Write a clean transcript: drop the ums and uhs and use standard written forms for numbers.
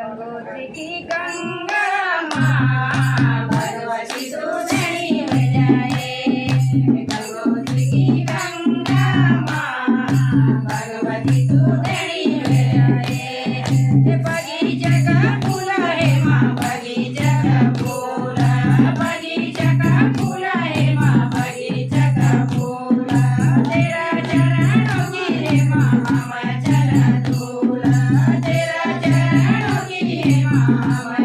गंगोत्री की गंगा माँ भगवती दूधनी हो जाए। गंगोत्री की गंगा माँ भगवती दूधनी हो जाए। बगीचा का फूल है माँ बगीचा का फूल, बगीचा का फूल है माँ बगीचा का फूल। तेरा चरणों की है माँ हम चरण धूल, तेरा चरणों की है माँ हम